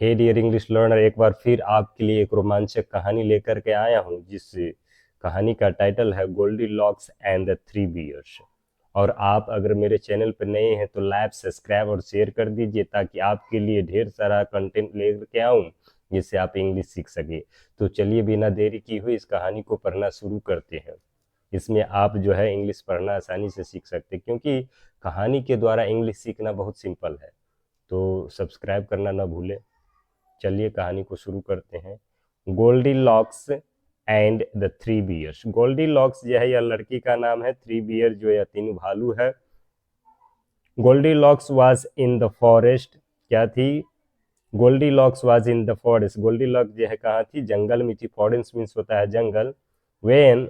हे dear English learner, एक बार फिर आपके लिए एक रोमांचक कहानी लेकर के आया हूँ, जिस कहानी का टाइटल है Goldilocks and the three bears. और आप अगर मेरे चैनल पर नए हैं तो लाइक, सब्सक्राइब और शेयर कर दीजिए, ताकि आपके लिए ढेर सारा कंटेंट लेकर आऊँ जिससे आप इंग्लिश सीख सके। तो चलिए बिना देरी की हुई इस कहानी को पढ़ना शुरू करते हैं। इसमें आप जो है इंग्लिश पढ़ना आसानी से सीख सकते हैं, क्योंकि कहानी के द्वारा इंग्लिश सीखना बहुत सिंपल है। तो सब्सक्राइब करना ना भूलें। चलिए कहानी को शुरू करते हैं। Goldilocks and the three bears. Goldilocks जो है यह लड़की का नाम है, थ्री बियर जो यह तीनों भालू है। Goldilocks was in the forest. क्या थी? Goldilocks was in the forest. Goldilocks जो है कहाँ थी? जंगल में थी। फॉरेस्ट मीन्स होता है जंगल। वेन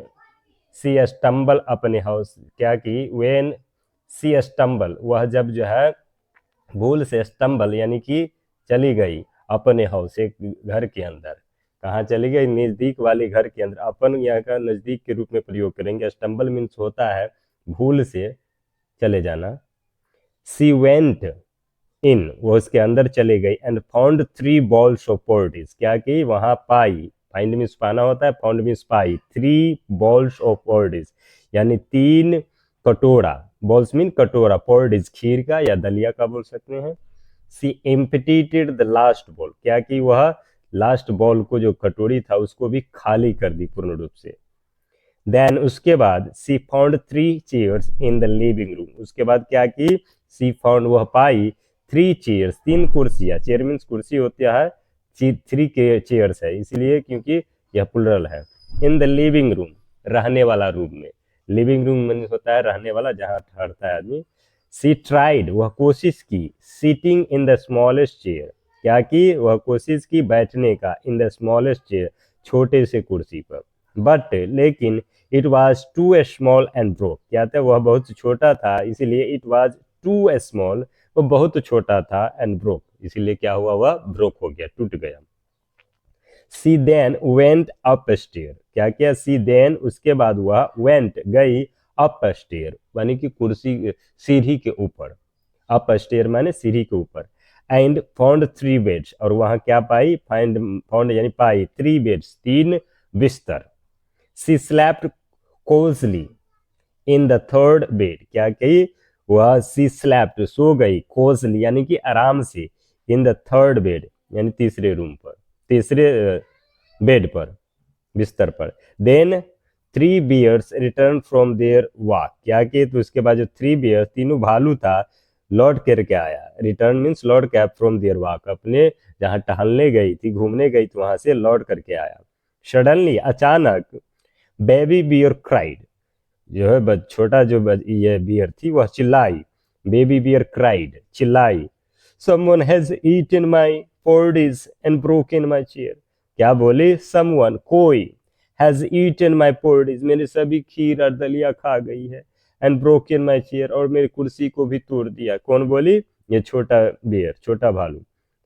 सी स्टम्बल अपने हाउस। क्या की? वेन सी स्टम्बल, वह जब जो है भूल से स्टम्बल यानी कि चली गई अपने हाउस, एक घर के अंदर। कहाँ चली गई? नजदीक वाले घर के अंदर। अपन यहाँ का नजदीक के रूप में प्रयोग करेंगे। स्टम्बल मीन्स होता है भूल से चले जाना। सी वेंट इन, वो उसके अंदर चले गई। And found three bowls of porridge. क्या की? वहां पाई। फाइंड मीन्स पाना होता है, फाउंड मीन्स पाई। थ्री बॉल्स ऑफ पोर्टिस यानी तीन कटोरा। बॉल्स मीन कटोरा, पोर्टिस खीर का या दलिया का बोल सकते हैं। सी एम्प्टीटेड द लास्ट बॉल। क्या की? वह लास्ट बॉल को, जो कटोरी था, उसको भी खाली कर दी पूर्ण रूप से। देन उसके बाद she found three chairs in the living room. उसके बाद क्या की? सी फाउंड, वह पाई, थ्री चेयर्स, तीन कुर्सियां। चेयर मीन्स कुर्सी होती है, थ्री के चेयर्स है इसलिए क्योंकि यह प्लुरल है। इन द लिविंग रूम, रहने वाला रूम में। लिविंग रूम मीन्स होता है रहने वाला, जहां ठहरता है आदमी। सी ट्राइड, वह कोशिश की, seating in the smallest chair. क्या की? वह कोशिश की बैठने का, इन द स्मॉलेस्ट चेयर, छोटे से कुर्सी पर। बट लेकिन it was too small and broke. क्या था? वह बहुत छोटा था, इसीलिए इट वॉज टू स्मॉल, वो बहुत छोटा था, एंड ब्रोक, इसीलिए क्या हुआ? वह ब्रोक हो गया, टूट गया। सी देन वेंट अप स्टेयर। क्या किया? सी देन, उसके बाद वह वेंट, गई, अप स्टेयर यानी कि कुर्सी, सीढ़ी के ऊपर। अप स्टेयर माने सीढ़ी के ऊपर। एंड फाउंड थ्री बेड्स, और वहां क्या पाई? फाइंड, फाउंड यानी पाई, थ्री बेड्स, तीन बिस्तर। She slept cosily in the third bed. क्या कही? वह सी स्लैप्ड, सो गई, कोजली यानी कि आराम से, इन द थर्ड बेड यानी तीसरे रूम पर, तीसरे बेड पर, बिस्तर पर। Then three bears return from there walk. क्या किए? तो उसके बाद जो थ्री बियर्स, तीनों भालू था, लौट करके आया। रिटर्न मीन्स लौट के, फ्रॉम देयर वॉक, अपने जहां टहलने गई थी, घूमने गई थी, वहां से लौट करके आया। सडनली, अचानक, बेबी बियर क्राइड, जो है छोटा जो ये बियर थी वह चिल्लाई। बेबी बियर क्राइड, चिल्लाई। Someone has eaten my porridge and broken my chair. क्या बोली? समवन, कोई, हैज ईटन माय पोर्डिस, मेरे सभी खीर और दलिया खा गई है, एंड ब्रोकन माय चेयर, और मेरी कुर्सी को भी तोड़ दिया। कौन बोली? ये छोटा बियर, छोटा भालू।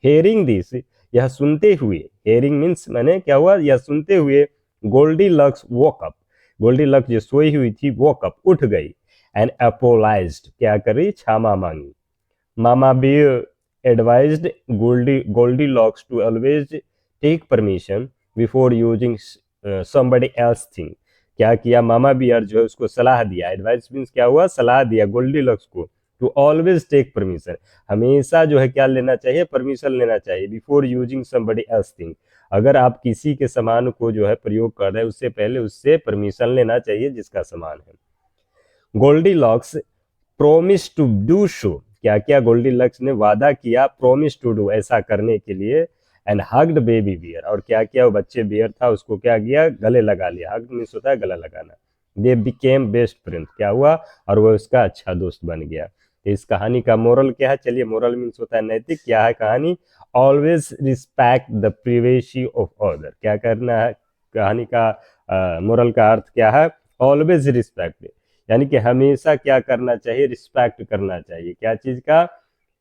हेयरिंग दिस, यह सुनते हुए, हेयरिंग मीन्स मैंने क्या हुआ? यह सुनते हुए, Goldilocks woke up, Goldilocks जो सोई हुई थी वो कप उठ गई। एंड अपोलाइज्ड, क्या करी? क्षमा मांगी। Mama bear advised Goldilocks to always take permission before using somebody else thing. क्या किया? मामा बियर जो है उसको सलाह दिया। एडवाइस मीन्स क्या हुआ? सलाह दिया गोल्डी लॉक्स को, टू ऑलवेज टेक परमिशन, हमेशा जो है क्या लेना चाहिए? परमिशन लेना चाहिए। Before using somebody else thing, अगर आप किसी के सामान को जो है प्रयोग कर रहे हैं, उससे पहले उससे परमिशन लेना चाहिए जिसका सामान है। Goldilocks promise to do so. क्या क्या? गोल्डी लक्स ने वादा किया, प्रोमिस टू डू, ऐसा करने के लिए। एंड हग्ड बेबी बियर, और क्या किया? वो बच्चे बियर था उसको क्या किया? गले लगा लिया। हग्ड मीन्स होता है गला लगाना। दे बिकेम बेस्ट फ्रेंड, क्या हुआ? और वो उसका अच्छा दोस्त बन गया। तो इस कहानी का मोरल क्या है? चलिए, मोरल मीन्स होता है नैतिक। क्या है कहानी? Always respect the privacy of other. क्या करना है? कहानी का मोरल का अर्थ क्या है? ऑलवेज रिस्पेक्ट, यानी कि हमेशा क्या करना चाहिए? रिस्पेक्ट करना चाहिए। क्या चीज का?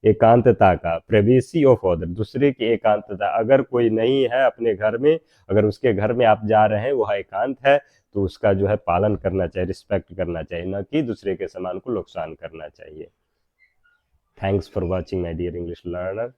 एकांतता का। प्रिवेसी ऑफ अदर, दूसरे की एकांतता। अगर कोई नहीं है अपने घर में, अगर उसके घर में आप जा रहे हैं, वह एकांत है, तो उसका जो है पालन करना चाहिए, रिस्पेक्ट करना चाहिए, न कि दूसरे के सामान को नुकसान करना चाहिए। Thanks for watching my dear English learner.